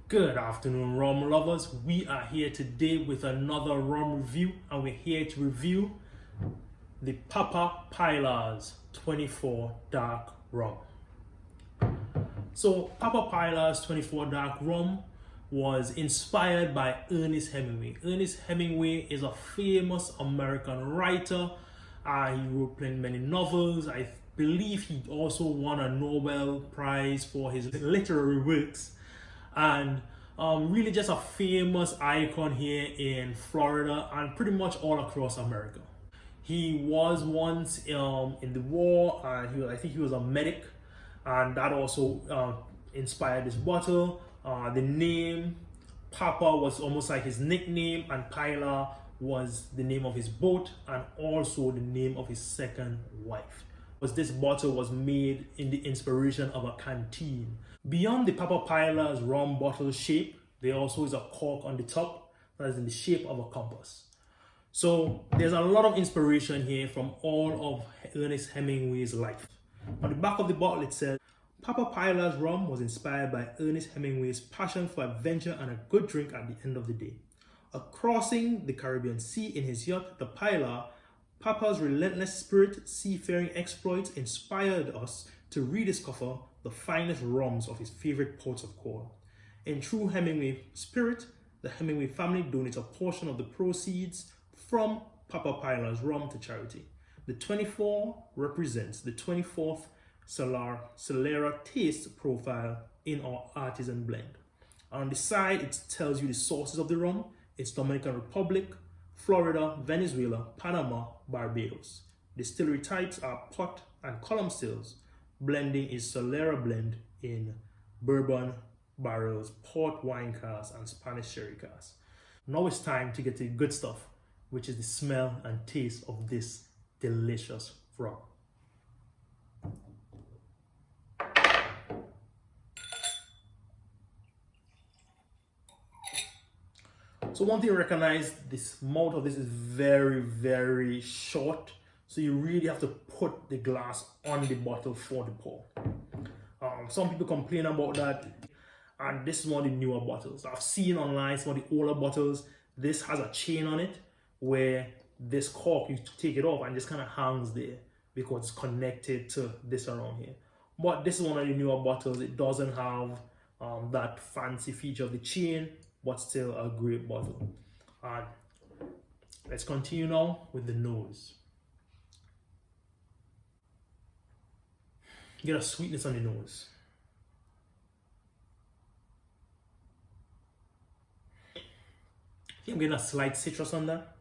Good afternoon, rum lovers. We are here today with another rum review, and we're here to review the Pilar's 24 Dark Rum. So, Pilar's 24 Dark Rum was inspired by Ernest Hemingway. Ernest Hemingway is a famous American writer. He wrote many novels. I believe he also won a Nobel Prize for his literary works. And really just a famous icon here in Florida and pretty much all across America. He was once in the war, and I think he was a medic, and that also inspired this bottle. The name Papa was almost like his nickname, and Pilar was the name of his boat and also the name of his second wife. This bottle was made in the inspiration of a canteen. Beyond the Pilar's rum bottle shape, there also is a cork on the top that is in the shape of a compass. So there's a lot of inspiration here from all of Ernest Hemingway's life. On the back of the bottle it says, Pilar's rum was inspired by Ernest Hemingway's passion for adventure and a good drink at the end of the day. Crossing the Caribbean Sea in his yacht, the Pilar, Papa's relentless spirit, seafaring exploits inspired us to rediscover the finest rums of his favorite ports of call. In true Hemingway spirit, the Hemingway family donates a portion of the proceeds from Pilar's rum to charity. The 24 represents the 24th solera taste profile in our artisan blend. On the side, it tells you the sources of the rum. It's Dominican Republic, Florida, Venezuela, Panama, Barbados. Distillery types are pot and column stills. Blending is solera blend in bourbon barrels, port wine casks, and Spanish sherry casks. Now it's time to get to the good stuff, which is the smell and taste of this delicious rum. So one thing to recognize, this mouth of this is very, very short. So you really have to put the glass on the bottle for the pour. Some people complain about that, and this is one of the newer bottles. I've seen online some of the older bottles. This has a chain on it where this cork, you take it off and just kind of hangs there because it's connected to this around here. But this is one of the newer bottles. It doesn't have that fancy feature of the chain, but still a great bottle. And let's continue now with the nose. Get a sweetness on the nose. I think I'm getting a slight citrus on that.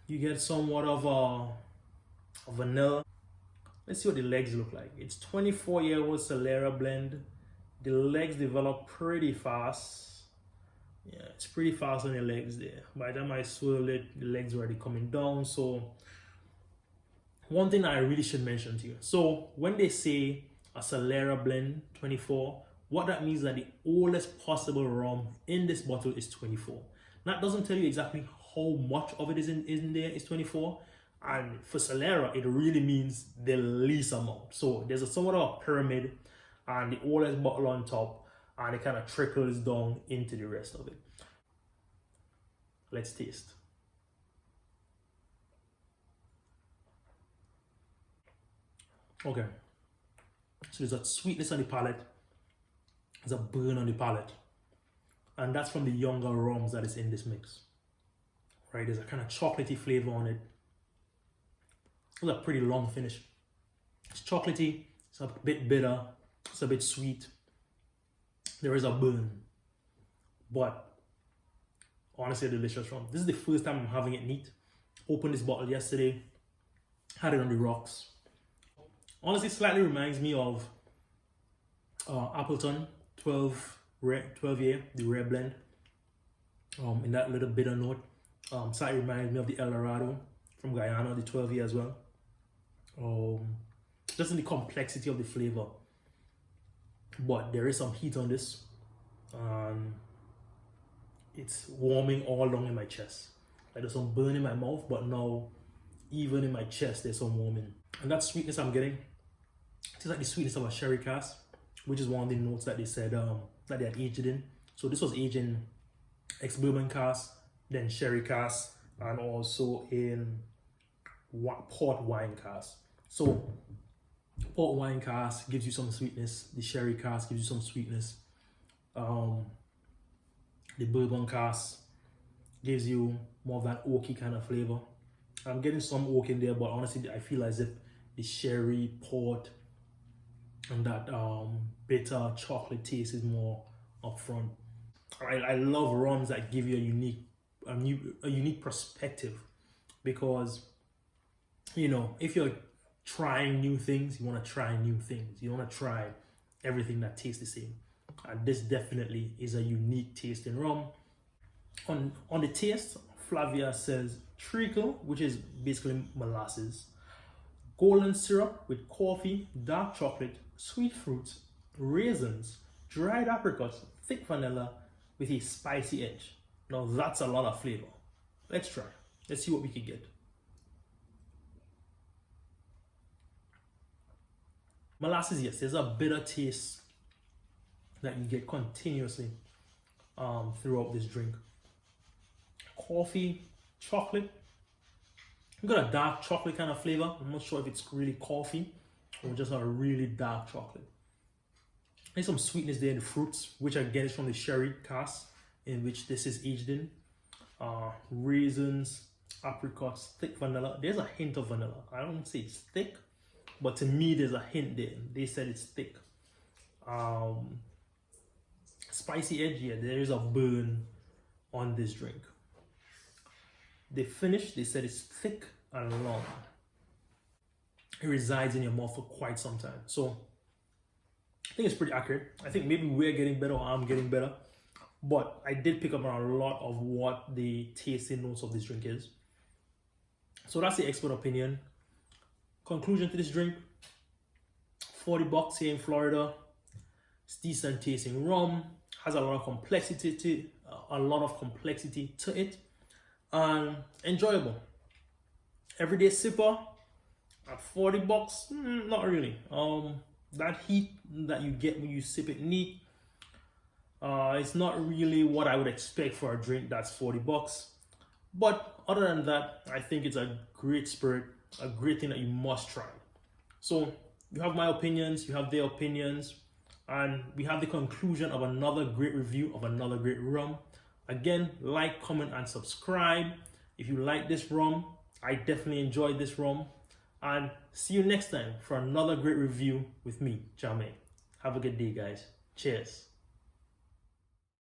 You get somewhat of a vanilla. Let's see what the legs look like. It's 24-year-old solera blend. The legs develop pretty fast. Yeah, it's pretty fast on the legs there. By the time I swirl it, the legs are already coming down. So one thing I really should mention to you. So when they say a solera blend 24, what that means is that the oldest possible rum in this bottle is 24. That doesn't tell you exactly how much of it is in there is 24. And for solera, it really means the least amount. So there's a somewhat of a pyramid, and the oldest bottle on top, and it kind of trickles down into the rest of it. Let's taste. Okay, so there's a sweetness on the palate, there's a burn on the palate, and that's from the younger rums that is in this mix. Right, there's a kind of chocolatey flavor on it. It's a pretty long finish. It's chocolatey, it's a bit bitter, it's a bit sweet. There is a burn, but honestly a delicious rum. This is the first time I'm having it neat. Opened this bottle yesterday, had it on the rocks. Honestly, slightly reminds me of Appleton 12 year, the rare blend. In that little bitter note. Slightly reminds me of the El Dorado from Guyana, the 12 year as well. Just in the complexity of the flavor. But there is some heat on this. It's warming all along in my chest. Like there's some burn in my mouth, but now even in my chest there's some warming. And that sweetness I'm getting, it's like the sweetness of a sherry cask, which is one of the notes that they said that they had aged it in. So this was aged in ex-bourbon cask, then sherry cask, and also in port wine cask. So port wine cask gives you some sweetness, the sherry cask gives you some sweetness, the bourbon cask gives you more of that oaky kind of flavor. I'm getting some oak in there, but honestly I feel as if the sherry, port, and that bitter chocolate taste is more upfront. I love rums that give you a unique perspective, because if you're trying new things, you want to try new things. You want to try everything that tastes the same, and this definitely is a unique taste in rum. On the taste, Flavia says treacle, which is basically molasses, golden syrup with coffee, dark chocolate, sweet fruits, raisins, dried apricots, thick vanilla with a spicy edge. Now that's a lot of flavor. Let's try. Let's see what we can get. Molasses, yes, there's a bitter taste that you get continuously throughout this drink. Coffee, chocolate. We've got a dark chocolate kind of flavor. I'm not sure if it's really coffee or just a really dark chocolate. There's some sweetness there in the fruits, which again is from the sherry cask in which this is aged in. Raisins, apricots, thick vanilla. There's a hint of vanilla. I don't say it's thick, but to me there's a hint there. They said it's thick. Spicy edge, yeah, there is a burn on this drink. The finish, they said it's thick and long. It resides in your mouth for quite some time. So I think it's pretty accurate. I think maybe we're getting better or I'm getting better. But I did pick up on a lot of what the tasting notes of this drink is. So that's the expert opinion. Conclusion to this drink: $40 here in Florida. It's decent tasting rum. Has a lot of complexity to it, and enjoyable. Everyday sipper at $40, not really. That heat that you get when you sip it neat, it's not really what I would expect for a drink that's $40. But other than that, I think it's a great spirit, a great thing that you must try. So you have my opinions, you have their opinions, and we have the conclusion of another great review of another great rum. Again, like, comment, and subscribe. If you like this rum, I definitely enjoyed this rum. And see you next time for another great review with me, Jame. Have a good day, guys. Cheers.